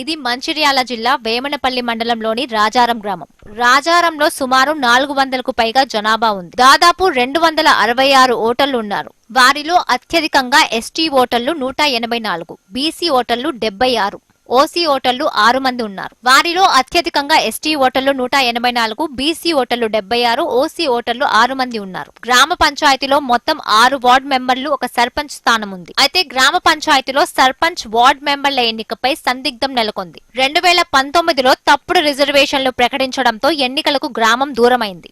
ఇది మంచిర్యాల జిల్లా వేమనపల్లి మండలంలోని రాజారం గ్రామం. రాజారంలో సుమారు 400కు పైగా జనాభా ఉంది. దాదాపు 266 ఓటర్లు ఉన్నారు. వారిలో అత్యధికంగా ఎస్టీ ఓటర్లు 184, బీసీ ఓటర్లు 76, ఓసీ ఓటర్లు 6 మంది ఉన్నారు. వారిలో అత్యధికంగా ఎస్టీ ఓటర్లు 184, బీసీ ఓటర్లు 76, ఓసీ ఓటర్లు 6 మంది ఉన్నారు. గ్రామ పంచాయతీలో మొత్తం 6 వార్డు మెంబర్లు, ఒక సర్పంచ్ స్థానం ఉంది. అయితే గ్రామ పంచాయతీలో సర్పంచ్, వార్డు మెంబర్ల ఎన్నికపై సందిగ్ధం నెలకొంది. 2019లో తప్పుడు రిజర్వేషన్లు ప్రకటించడంతో ఎన్నికలకు గ్రామం దూరమైంది.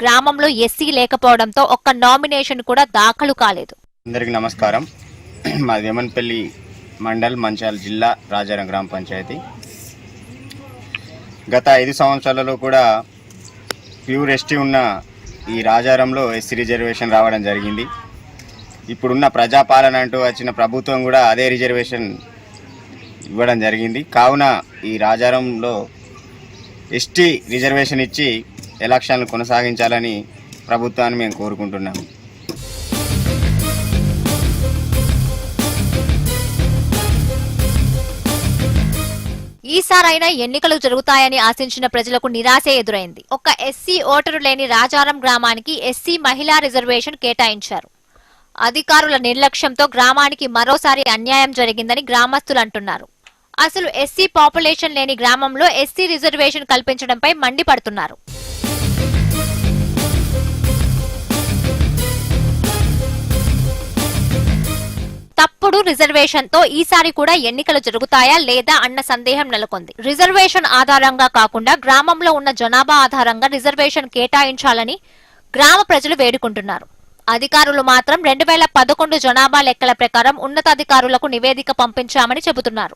గ్రామంలో ఎస్సీ లేకపోవడంతో ఒక్క నామినేషన్ కూడా దాఖలు కాలేదు. అందరికీ నమస్కారం. మా వేమనపల్లి మండల్ మంచిర్యాల జిల్లా రాజారం గ్రామ పంచాయతీ. గత 5 సంవత్సరాలలో కూడా ప్యూర్ ఎస్టీ ఉన్న ఈ రాజారంలో ఎస్సీ రిజర్వేషన్ రావడం జరిగింది. ఇప్పుడున్న ప్రజాపాలన అంటూ వచ్చిన ప్రభుత్వం కూడా అదే రిజర్వేషన్ ఇవ్వడం జరిగింది. కావున ఈ రాజారంలో ఎస్టీ రిజర్వేషన్ ఇచ్చి ఎలక్షన్లు కొనసాగించాలని ప్రభుత్వాన్ని మేము కోరుకుంటున్నాము. ఈసారైనా ఎన్నికలు జరుగుతాయని ఆశించిన ప్రజలకు నిరాశ ఎదురైంది. ఒక్క ఎస్సీ ఓటరు లేని రాజారం గ్రామానికి ఎస్సీ మహిళా రిజర్వేషన్ కేటాయించారు. అధికారుల నిర్లక్ష్యంతో గ్రామానికి మరోసారి అన్యాయం జరిగిందని గ్రామస్తులు అంటున్నారు. అసలు ఎస్సీ పాపులేషన్ లేని గ్రామంలో ఎస్సీ రిజర్వేషన్ కల్పించడంపై మండిపడుతున్నారు. తప్పుడు రిజర్వేషన్ తో ఈసారి కూడా ఎన్నికలు జరుగుతాయా లేదా అన్న సందేహం నెలకొంది. రిజర్వేషన్ ఆధారంగా కాకుండా గ్రామంలో ఉన్న జనాభా ఆధారంగా రిజర్వేషన్ కేటాయించాలని గ్రామ ప్రజలు వేడుకుంటున్నారు. అధికారులు మాత్రం 2011 జనాభా లెక్కల ప్రకారం ఉన్నతాధికారులకు నివేదిక పంపించామని చెబుతున్నారు.